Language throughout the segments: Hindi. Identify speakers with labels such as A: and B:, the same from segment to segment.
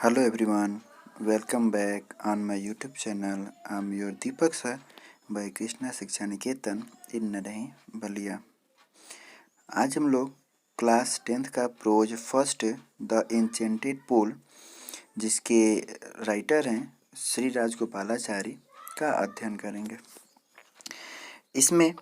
A: Hello everyone, welcome back on my YouTube channel. I'm your Deepak sir by Krishna शिक्षा निकेतन इन नरही बलिया। आज हम लोग क्लास 10th का prose first the enchanted pool जिसके राइटर हैं श्री राजगोपालाचारी का अध्ययन करेंगे। इसमें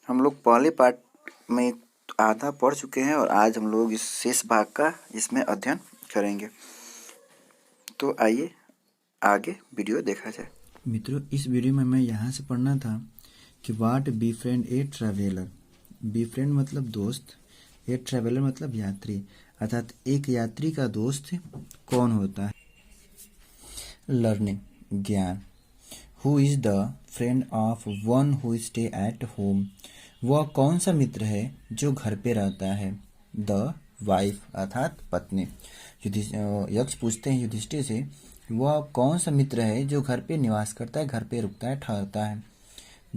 A: हम लोग पहले पार्ट में आधा पढ़ चुके हैं और आज हम लोग इस शेष भाग का इसमें अध्ययन करेंगे। तो आइए आगे वीडियो देखा जाए।
B: मित्रों, इस वीडियो में मैं यहाँ से पढ़ना था कि वाट बीफ्रेंड ए ट्रैवलर। बीफ्रेंड मतलब दोस्त, ए ट्रैवलर मतलब यात्री, अर्थात एक यात्री का दोस्त कौन होता है। लर्निंग ज्ञान। Who is the friend of one who stay at home. वह कौन सा मित्र है जो घर पे रहता है। द वाइफ अर्थात पत्नी। यक्ष पूछते हैं युधिष्ठिर से, वह कौन सा मित्र है जो घर पे निवास करता है, घर पे रुकता है, ठहरता है।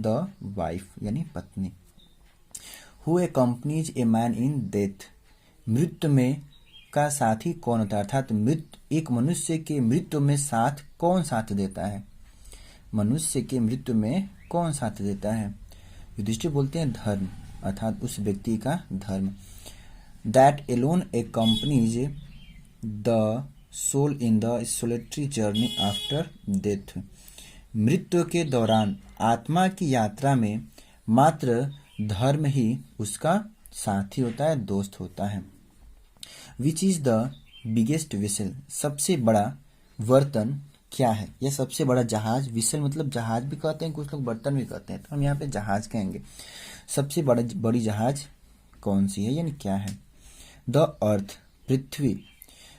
B: द वाइफ यानी पत्नी। Who accompanies a man in death. मृत्यु में का साथी कौन होता है, अर्थात एक मनुष्य के मृत्यु में साथ कौन साथ देता है। मनुष्य के मृत्यु में कौन साथ देता है। युधिष्ठिर बोलते हैं धर्म, अर्थात उस व्यक्ति का धर्म। That alone accompanies the soul in the solitary journey after death. मृत्यु के दौरान आत्मा की यात्रा में मात्र धर्म ही उसका साथी होता है, दोस्त होता है। Which is the biggest whistle. सबसे बड़ा बर्तन क्या है, यह सबसे बड़ा जहाज। विसल मतलब जहाज भी कहते हैं, कुछ लोग बर्तन भी कहते हैं, तो हम यहाँ पे जहाज कहेंगे। सबसे बड़ी जहाज कौन सी है यानी क्या है। The earth Prithvi.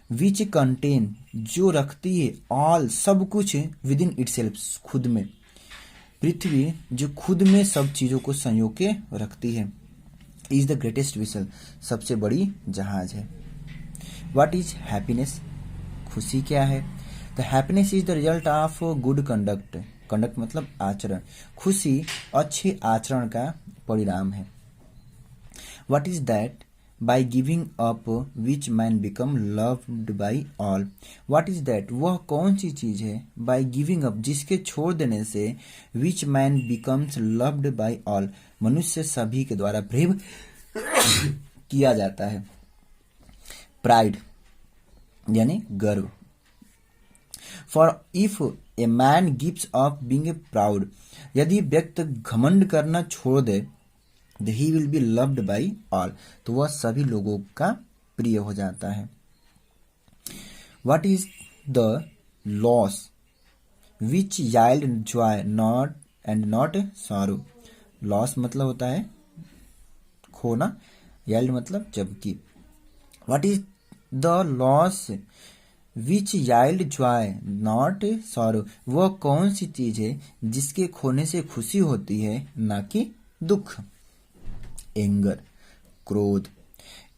B: Which contain जो रखती है ऑल सब कुछ विद इन इटसेल्फ खुद में। पृथ्वी जो खुद में सब चीजों को संजो के रखती है। इज द ग्रेटेस्ट विसल सबसे बड़ी जहाज है। व्हाट इज हैप्पीनेस खुशी क्या है। The happiness is the result of good conduct. Conduct मतलब आचरण, खुशी अच्छे आचरण का परिणाम है। What is that by giving up which man become loved by all। what is that वह कौन सी चीज है by giving up जिसके छोड़ देने से which man becomes loved by all मनुष्य सभी के द्वारा प्रेम किया जाता है। प्राइड यानी गर्व। for if a man gives up being proud यदि व्यक्ति घमंड करना छोड़ दे he will be loved by all तो वह सभी लोगों का प्रिय हो जाता है। What is the loss which yield joy not and not sorrow। loss मतलब होता है खोना, yield मतलब जबकि। What is the loss which yield joy not sorrow वह कौन सी चीज है जिसके खोने से खुशी होती है ना कि दुख। एंगर क्रोध।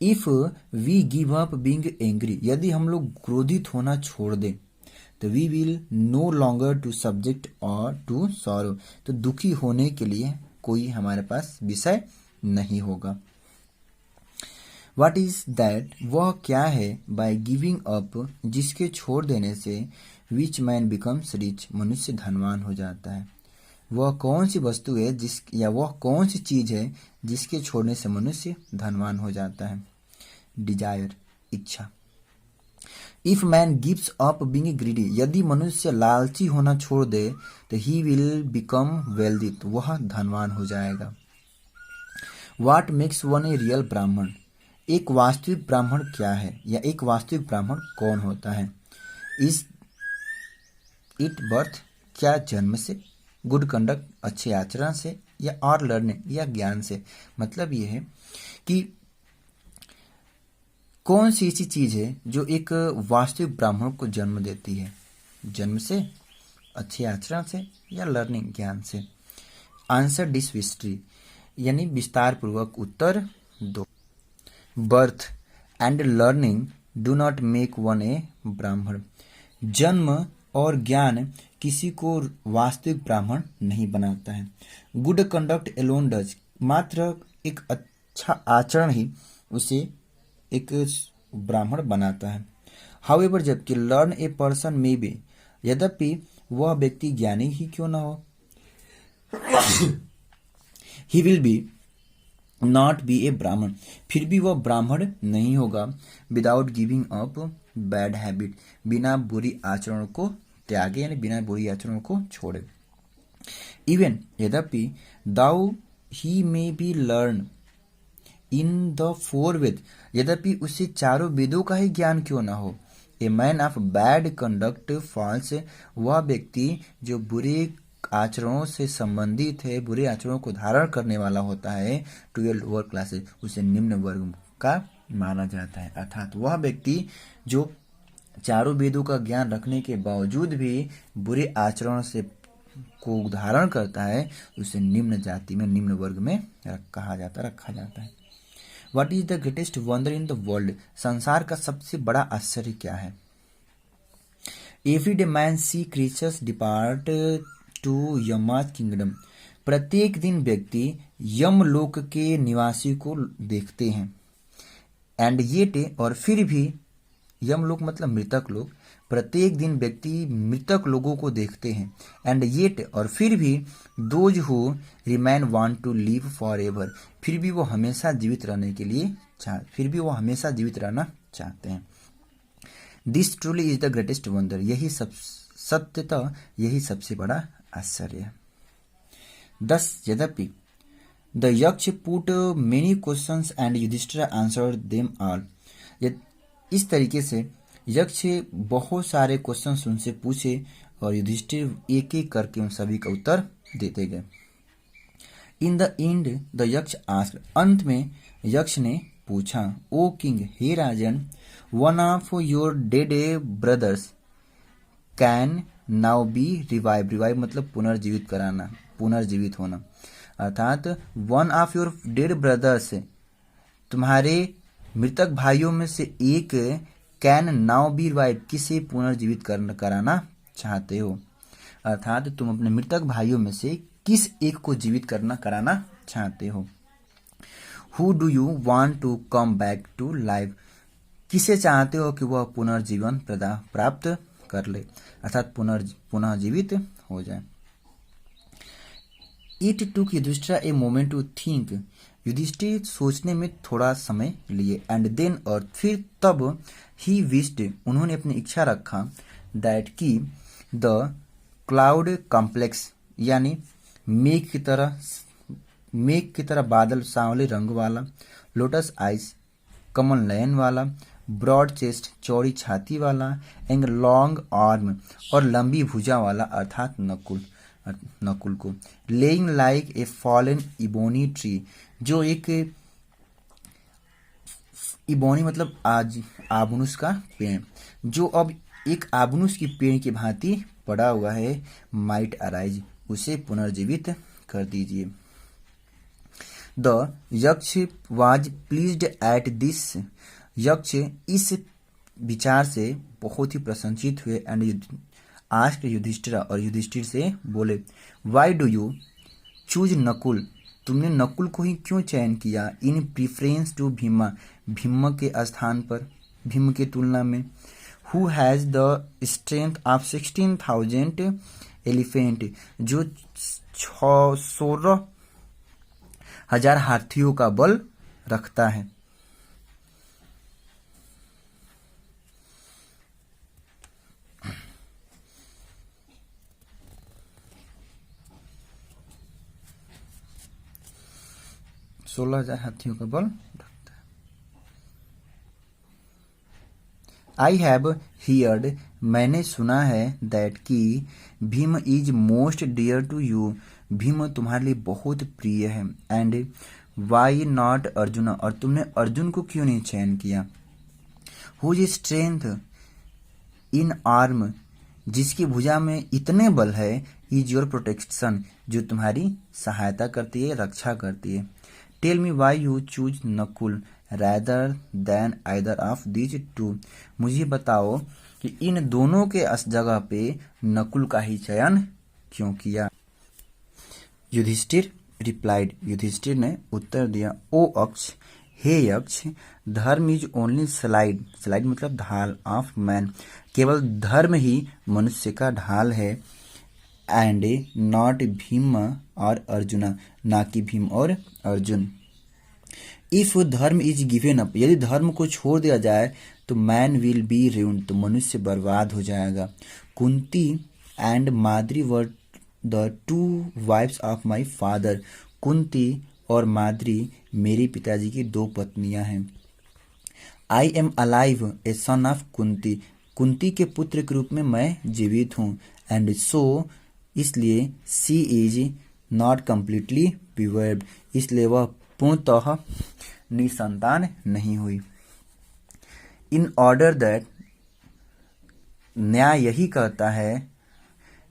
B: If we give up being angry यदि हम लोग क्रोधित होना छोड़ दें तो we will no longer to subject और टू सॉरो तो दुखी होने के लिए कोई हमारे पास विषय नहीं होगा। व्हाट इज दैट वह क्या है बाय गिविंग अप जिसके छोड़ देने से विच मैन बिकम्स रिच मनुष्य धनवान हो जाता है। वह कौन सी वस्तु है वह कौन सी चीज है जिसके छोड़ने से मनुष्य धनवान हो जाता है। डिजायर इच्छा। If man gives up being greedy यदि मनुष्य लालची होना छोड़ दे तो ही विल बिकम वेल्दी तो वह धनवान हो जाएगा। What makes one a real ब्राह्मण एक वास्तविक ब्राह्मण क्या है या एक वास्तविक ब्राह्मण कौन होता है। इज इट बर्थ क्या जन्म से, गुड कंडक्ट अच्छे आचरण से, या और लर्निंग या ज्ञान से। मतलब ये है कि कौन सी ऐसी चीज है जो एक वास्तविक ब्राह्मण को जन्म देती है, जन्म से, अच्छे आचरण से, या लर्निंग ज्ञान से। आंसर दिस हिस्ट्री यानी विस्तार पूर्वक उत्तर दो। Birth and learning do not make one a Brahmin जन्म और ज्ञान किसी को वास्तविक ब्राह्मण नहीं बनाता है। गुड कंडक्ट एलोन डज मात्र एक अच्छा आचरण ही उसे एक ब्राह्मण बनाता है। हाउएवर जबकि learn a person may be, यद्यपि वह व्यक्ति ज्ञानी ही क्यों न हो, he will be not be a Brahmin, फिर भी वह ब्राह्मण नहीं होगा। Without giving up bad habit, बिना बुरी आचरण को त्यागे यानी बिना बुरी आचरण को छोड़े। इवन यद्यपि though he may be learn in the four Veda, यद्यपि उसे चारों वेदों का ही ज्ञान क्यों न हो। A man of bad conduct falls, वह व्यक्ति जो बुरे आचरणों से संबंधित है, बुरे आचरणों को धारण करने वाला होता है, टू ए लोअर क्लासेस, उसे निम्न वर्ग का माना जाता है। अर्थात वह व्यक्ति जो चारों वेदों का ज्ञान रखने के बावजूद भी बुरे आचरण से को धारण करता है, उसे निम्न जाति में, निम्न वर्ग में रखा जाता है। What is the greatest wonder in the world, संसार का सबसे बड़ा आश्चर्य क्या है। Every day man see creatures depart to Yama's kingdom, प्रत्येक दिन व्यक्ति यमलोक के निवासी को देखते हैं। एंड येट, और फिर भी, यमलोक मतलब मृतक लोग, प्रत्येक दिन व्यक्ति मृतक लोगों को देखते हैं। एंड येट, और फिर भी, those who remain want to live forever, फिर भी वो हमेशा जीवित रहने चाहते हैं। This truly is the greatest wonder, यही सत्यतः यही सबसे बड़ा आश्चर्य है। 10 यद्यपि the Yaksha put many questions and Yudhishthira answered them all, इस तरीके से यक्ष बहुत सारे क्वेश्चन उनसे पूछे और युधिष्ठिर एक एक करके उन सभी का उत्तर देते गए। In the end the Yaksha asked, अंत में यक्ष ने पूछा, ओ किंग, हे राजन, one of your dead brothers can now be revive मतलब पुनर्जीवित होना। अर्थात one of your dead brothers, तुम्हारे मृतक भाइयों में से एक, कैन नाउ बी रिवाइव, किसे पुनर्जीवित कराना चाहते हो। अर्थात तुम अपने मृतक भाइयों में से किस एक को जीवित कराना चाहते हो। Who do you want to come back to life, किसे चाहते हो कि वह पुनर्जीवन प्राप्त कर ले, अर्थात पुनः जीवित हो जाए। It took Yudhishthira a moment to think, Yudhishthira सोचने में थोड़ा समय लिए। एंड देन, और फिर तब, ही विश्ड, उन्होंने अपनी इच्छा रखा, दैट की द क्लाउड कॉम्प्लेक्स, यानी मेघ की तरह बादल सांवले रंग वाला, लोटस आइस कमल नयन वाला, ब्रॉड चेस्ट चौड़ी छाती वाला, एंड लॉन्ग आर्म और लंबी भुजा वाला, अर्थात नकुल को, laying like a fallen ebony tree, जो एक इबोनी मतलब आबनुस का पेड़, जो अब एक आबनुस की पेड़ की भांति पड़ा हुआ है, माइट अराइज, उसे पुनर्जीवित कर दीजिए। द यक्ष वाज प्लीज्ड एट दिस, यक्ष इस विचार से बहुत ही प्रसन्नचित हुए। एंड आस्क्ड युधिष्ठिर, और युधिष्ठिर से बोले, why do you choose Nakul, तुमने नकुल को ही क्यों चयन किया, इन प्रीफरेंस टू भीमा, भीम के स्थान पर, भीम के तुलना में। Who has the strength of 16,000 elephant, जो 16,000 हाथियों का बल रखता है। हाथियों का बल रखता है। आई हैव हियर्ड, मैंने सुना है, दैट की Bhim is most dear to you, Bhim तुम्हारे लिए बहुत प्रिय है। एंड वाई नॉट अर्जुन, और तुमने अर्जुन को क्यों नहीं चयन किया। हुज स्ट्रेंथ इन आर्म, जिसकी भुजा में इतने बल है, इज योर प्रोटेक्शन, जो तुम्हारी सहायता करती है, रक्षा करती है। Tell me why you choose Nakul rather than either of these two, मुझे बताओ कि इन दोनों के जगह पे नकुल का ही चयन क्यों किया। युधिष्ठिर रिप्लाइड, युधिष्ठिर ने उत्तर दिया, ओ अक्ष, हे यक्ष, धर्म इज ओनली स्लाइड, स्लाइड मतलब ढाल, ऑफ मैन, केवल धर्म ही मनुष्य का ढाल है, एंड नॉट भीम और अर्जुना, ना कि भीम और अर्जुन। इफ धर्म इज गिवन अप, यदि धर्म को छोड़ दिया जाए तो मैन विल बी ruined, तो मनुष्य बर्बाद हो जाएगा। Kunti and Madri were the two wives of my father, Kunti और माद्री मेरे पिताजी की दो पत्नियां हैं। I am alive a son of Kunti, Kunti के पुत्र के रूप में मैं जीवित हूँ, एंड सो इसलिए सी इज नॉट कम्प्लीटली विवर्ब्ड, इसलिए वह पूर्णतः निसंतान नहीं हुई। इन ऑर्डर दैट, न्याय यही कहता है,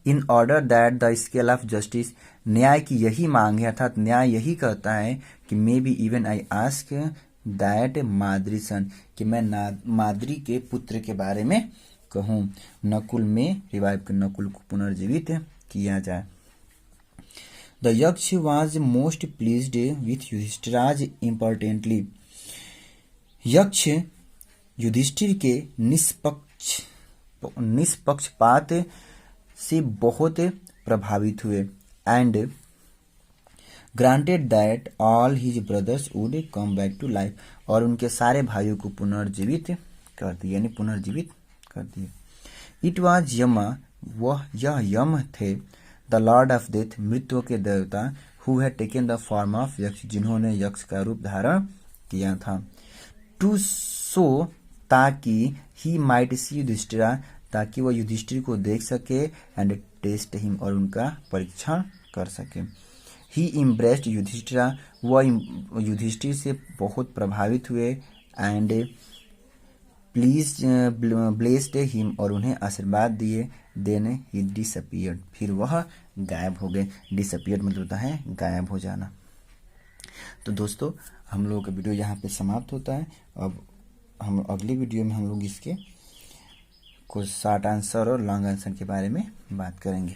B: in order that the scale of justice, न्याय की यही मांग है, अर्थात न्याय यही कहता है कि may be even I ask that Madri son, कि मैं माद्री के पुत्र के बारे में कहूँ। नकुल में रिवाइव कर, नकुल को पुनर्जीवित किया जाए। The Yaksha was most pleased with Yudhishthira's importantly, Yaksha Yudhishthira के निष्पक्षपात से बहुत प्रभावित हुए, and granted that all his brothers would come back to life, और उनके सारे भाइयों को पुनर्जीवित कर दिए, यानी पुनर्जीवित कर दिए। इट वॉज यमा, वह यह यम थे, द लॉर्ड ऑफ डेथ, मृत्यु के देवता, who had taken the form of यक्ष, जिन्होंने यक्ष का रूप धारण किया था। टू सो, ताकि ही माइट सी युधिष्ठिरा, ताकि वह युधिष्ठिर को देख सके, एंड टेस्ट हिम, और उनका परीक्षण कर सके। ही इम्ब्रेस्ड युधिष्ठिरा, वह युधिष्ठिर से बहुत प्रभावित हुए, एंड ब्लेस्ड हिम, और उन्हें आशीर्वाद दिए। देन ही डिसअपीयर्ड, फिर वह गायब हो गए। डिसअपीयर्ड मतलब होता है गायब हो जाना। तो दोस्तों, हम लोगों का वीडियो यहाँ पे समाप्त होता है। अब हम अगली वीडियो में हम लोग इसके कुछ शॉर्ट आंसर और लॉन्ग आंसर के बारे में बात करेंगे।